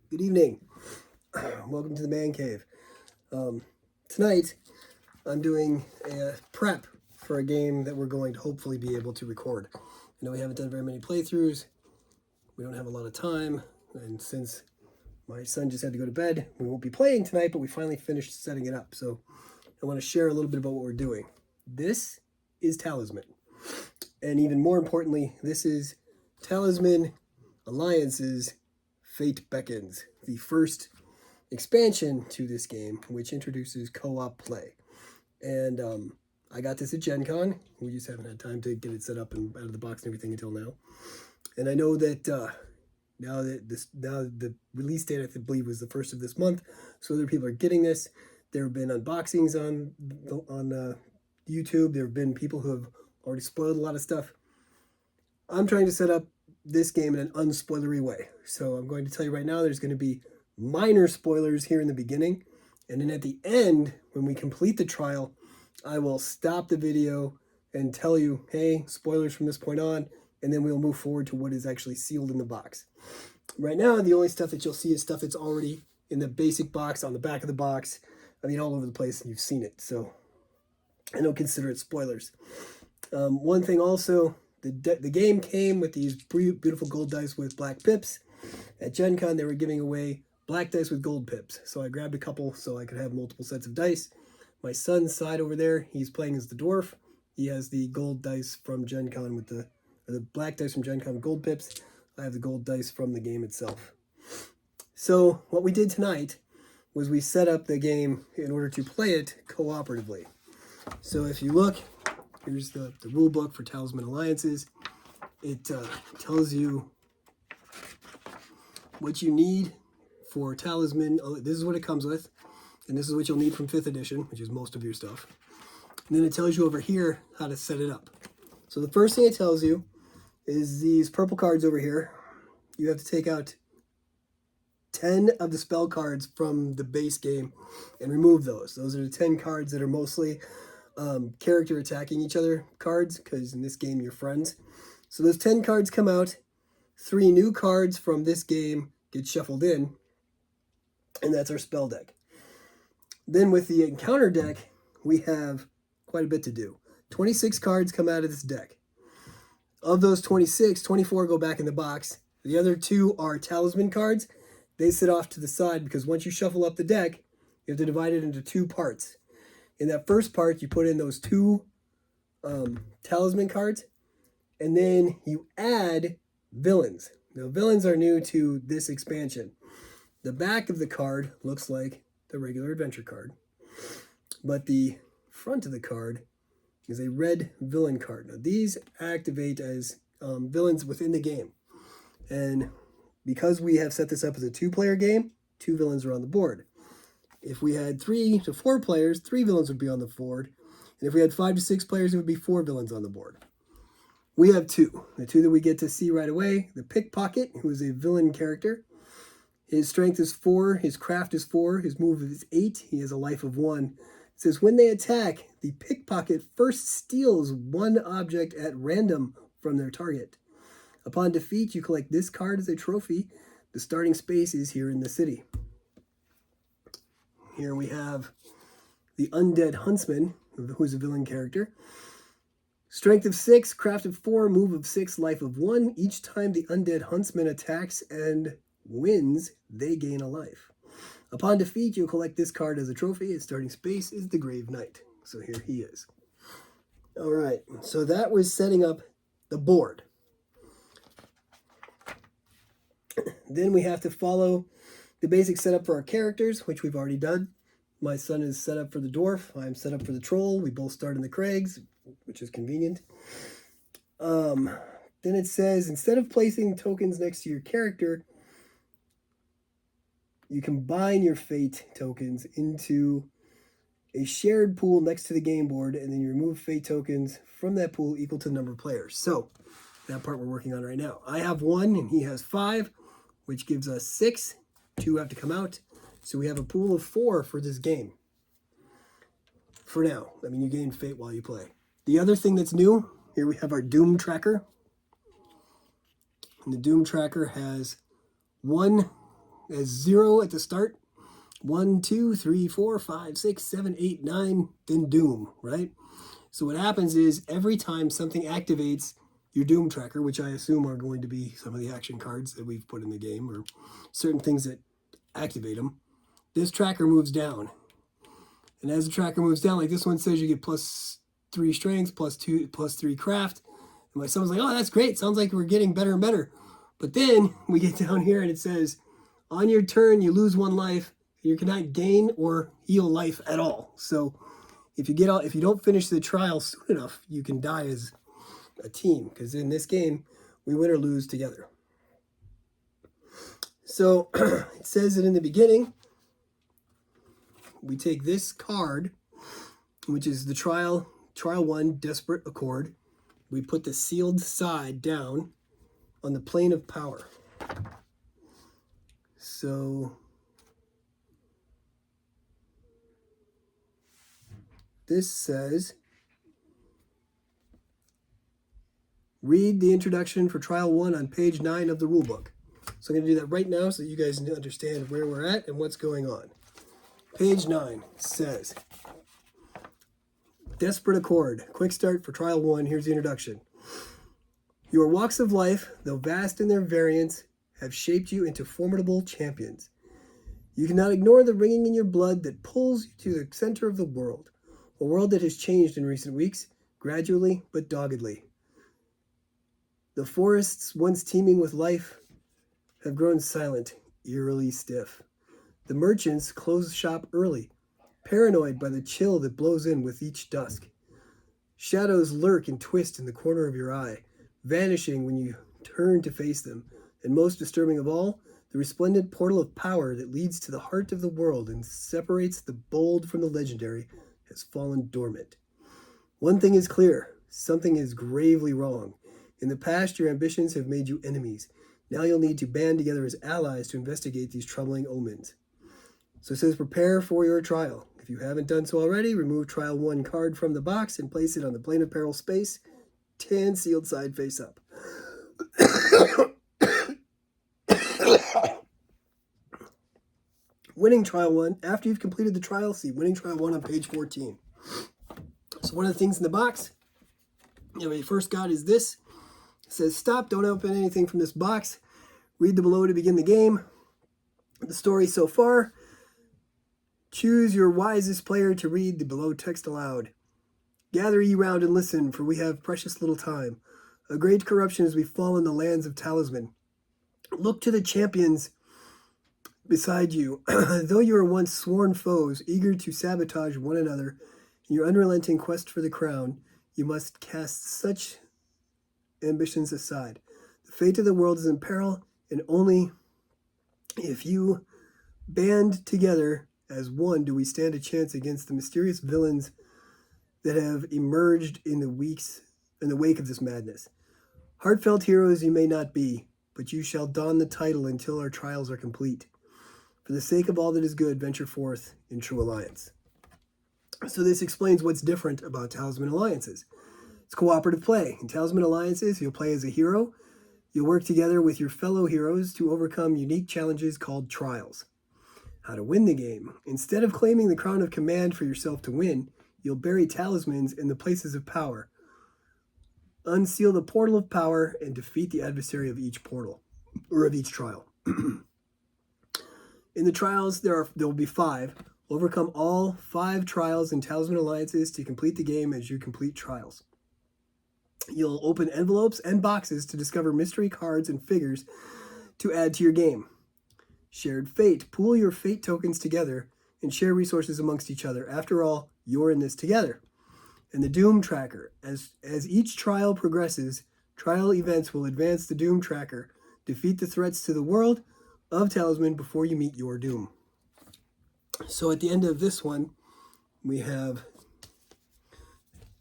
Good evening. Welcome to the Man Cave. Tonight, I'm doing a prep for a game that we're going to hopefully be able to record. I know we haven't done very many playthroughs. We don't have a lot of time. And since my son just had to go to bed, we won't be playing tonight, but we finally finished setting it up. So I want to share a little bit about what we're doing. This is Talisman. And even more importantly, this is Talisman Alliances Fate Beckons, the first expansion to this game, which introduces co-op play. And I got this at Gen Con. We just haven't had time to get it set up and out of the box and everything until now. And I know that now the release date, I believe, was the 1st of this month, so other people are getting this. There have been unboxings on YouTube. There have been people who have already spoiled a lot of stuff. I'm trying to set up this game in an unspoilery way. So I'm going to tell you right now, there's going to be minor spoilers here in the beginning. And then at the end, when we complete the trial, I will stop the video and tell you, hey, spoilers from this point on, and then we'll move forward to what is actually sealed in the box. Right now, the only stuff that you'll see is stuff that's already in the basic box, on the back of the box. I mean, all over the place, and you've seen it. So I don't consider it spoilers. One thing also, the game came with these beautiful gold dice with black pips. At Gen Con, they were giving away black dice with gold pips. So I grabbed a couple so I could have multiple sets of dice. My son's side over there, he's playing as the dwarf. He has the gold dice from Gen Con with the black dice from Gen Con with gold pips. I have the gold dice from the game itself. So what we did tonight was we set up the game in order to play it cooperatively. So if you look, here's the rule book for Talisman Alliances. It tells you what you need for Talisman. This is what it comes with, and this is what you'll need from 5th edition, which is most of your stuff. And then it tells you over here how to set it up. So the first thing it tells you is these purple cards over here. You have to take out 10 of the spell cards from the base game and remove those. Those are the 10 cards that are mostly character attacking each other cards, because in this game you're friends. So those 10 cards come out. 3 new cards from this game get shuffled in, and that's our spell deck. Then with the encounter deck, we have quite a bit to do. 26 cards come out of this deck. Of those 26, 24 go back in the box. The other 2 are talisman cards. They sit off to the side because once you shuffle up the deck, you have to divide it into 2 parts. In that first part, you put in those 2 talisman cards, and then you add villains. Now, villains are new to this expansion. The back of the card looks like the regular adventure card, but the front of the card is a red villain card. Now, these activate as villains within the game, and because we have set this up as a 2-player game, 2 villains are on the board. If we had 3 to 4 players, 3 villains would be on the board. And if we had 5 to 6 players, it would be 4 villains on the board. We have 2. The 2 that we get to see right away, the Pickpocket, who is a villain character. His strength is 4, his craft is 4, his move is 8, he has a life of 1. It says, when they attack, the Pickpocket first steals 1 object at random from their target. Upon defeat, you collect this card as a trophy. The starting space is here in the city. Here we have the Undead Huntsman, who's a villain character. Strength of 6, craft of 4, move of 6, life of 1. Each time the Undead Huntsman attacks and wins, they gain a life. Upon defeat, you'll collect this card as a trophy. Its starting space is the Grave Knight. So here he is. All right, so that was setting up the board. Then we have to follow the basic setup for our characters, which we've already done. My son is set up for the dwarf. I'm set up for the troll. We both start in the Craigs, which is convenient. Then it says, instead of placing tokens next to your character, you combine your fate tokens into a shared pool next to the game board, and then you remove fate tokens from that pool equal to the number of players. So that part we're working on right now. I have 1 and he has 5, which gives us 6. 2 have to come out. So we have a pool of 4 for this game. For now. I mean, you gain fate while you play. The other thing that's new, here we have our Doom tracker. And the Doom tracker has 1 as 0 at the start. 1, 2, 3, 4, 5, 6, 7, 8, 9, then Doom, right? So what happens is every time something activates your Doom tracker, which I assume are going to be some of the action cards that we've put in the game or certain things that activate them, this tracker moves down. And as the tracker moves down, like this one says you get +3 strength, +2, +3 craft. And my son's like, oh, that's great. Sounds like we're getting better and better. But then we get down here and it says, on your turn, you lose 1 life. You cannot gain or heal life at all. So if you don't finish the trial soon enough, you can die as a team. Because in this game, we win or lose together. So it says that in the beginning, we take this card, which is the trial 1 Desperate Accord. We put the sealed side down on the plane of power. So this says, read the introduction for Trial 1 on page 9 of the rulebook. So I'm going to do that right now so you guys understand where we're at and what's going on. Page 9 says, Desperate Accord, quick start for Trial 1. Here's the introduction. Your walks of life, though vast in their variance, have shaped you into formidable champions. You cannot ignore the ringing in your blood that pulls you to the center of the world, a world that has changed in recent weeks, gradually but doggedly. The forests, once teeming with life, have grown silent, eerily stiff. The merchants close shop early, paranoid by the chill that blows in with each dusk. Shadows lurk and twist in the corner of your eye, vanishing when you turn to face them, and most disturbing of all, the resplendent portal of power that leads to the heart of the world and separates the bold from the legendary has fallen dormant. One thing is clear, something is gravely wrong. In the past, your ambitions have made you enemies. Now you'll need to band together as allies to investigate these troubling omens. So it says prepare for your trial. If you haven't done so already, remove Trial 1 card from the box and place it on the plane of peril space, 10 sealed side face up. Winning Trial 1. After you've completed the trial, see Winning Trial 1 on page 14. So one of the things in the box that we first got is this. It says stop, don't open anything from this box. Read the below to begin the game. The story so far. Choose your wisest player to read the below text aloud. Gather ye round and listen, for we have precious little time. A great corruption has befallen the lands of Talisman. Look to the champions beside you. Though you are once sworn foes, eager to sabotage one another in your unrelenting quest for the crown, you must cast such ambitions aside. The fate of the world is in peril, and only if you band together as one do we stand a chance against the mysterious villains that have emerged in the wake of this madness. Heartfelt heroes you may not be, but you shall don the title until our trials are complete. For the sake of all that is good, venture forth in true alliance. So this explains what's different about Talisman Alliances. It's cooperative play. In Talisman Alliances, you'll play as a hero. You'll work together with your fellow heroes to overcome unique challenges called trials. How to win the game. Instead of claiming the crown of command for yourself to win, you'll bury talismans in the places of power. Unseal the portal of power and defeat the adversary of each portal, or of each trial. In the trials, there will be 5. Overcome all 5 trials in Talisman Alliances to complete the game as you complete trials. You'll open envelopes and boxes to discover mystery cards and figures to add to your game. Shared fate. Pool your fate tokens together and share resources amongst each other. After all, you're in this together. And the Doom Tracker. As each trial progresses, trial events will advance the Doom Tracker. Defeat the threats to the world of Talisman before you meet your doom. So at the end of this one, we have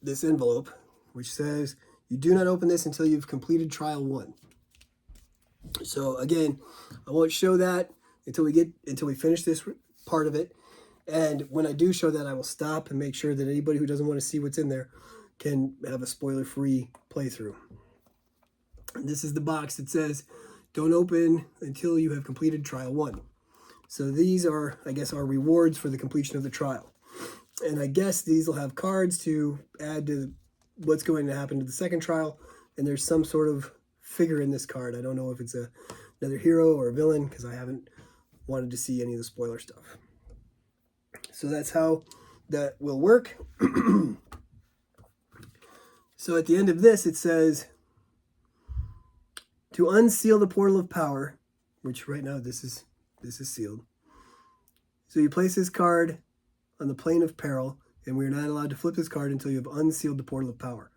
this envelope, which says, you do not open this until you've completed Trial 1. So again, I won't show that until we finish this part of it. And when I do show that, I will stop and make sure that anybody who doesn't want to see what's in there can have a spoiler-free playthrough. This is the box that says, don't open until you have completed Trial 1. So these are, I guess, our rewards for the completion of the trial. And I guess these will have cards to add to what's going to happen to the second trial. And there's some sort of figure in this card. I don't know if it's another hero or a villain, because I haven't wanted to see any of the spoiler stuff. So that's how that will work. So at the end of this, it says, to unseal the portal of power, which right now this is sealed. So you place this card on the plane of peril, and we're not allowed to flip this card until you have unsealed the portal of power.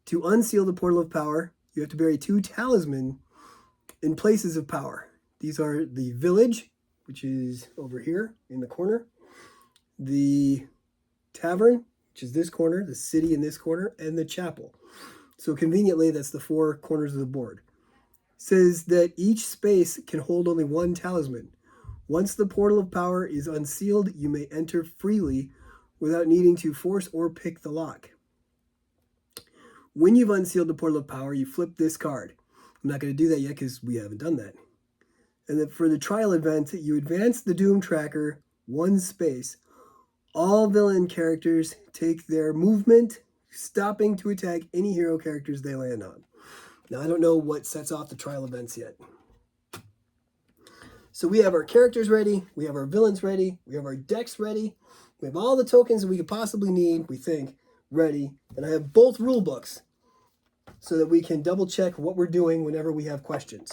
To unseal the portal of power, you have to bury 2 talisman in places of power. These are the village, which is over here in the corner, the tavern, which is this corner, the city in this corner, and the chapel. So conveniently, that's the 4 corners of the board. It says that each space can hold only 1 talisman. Once the portal of power is unsealed, you may enter freely without needing to force or pick the lock. When you've unsealed the portal of power, you flip this card. I'm not going to do that yet because we haven't done that. And then for the trial event, you advance the Doom tracker 1 space. All villain characters take their movement, stopping to attack any hero characters they land on. Now, I don't know what sets off the trial events yet. So we have our characters ready, we have our villains ready, we have our decks ready, we have all the tokens that we could possibly need, we think, ready. And I have both rule books so that we can double check what we're doing whenever we have questions.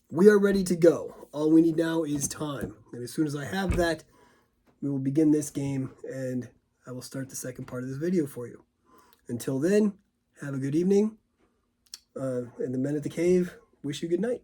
We are ready to go. All we need now is time. And as soon as I have that, we will begin this game, and I will start the second part of this video for you. Until then, have a good evening, and the men at the cave wish you good night.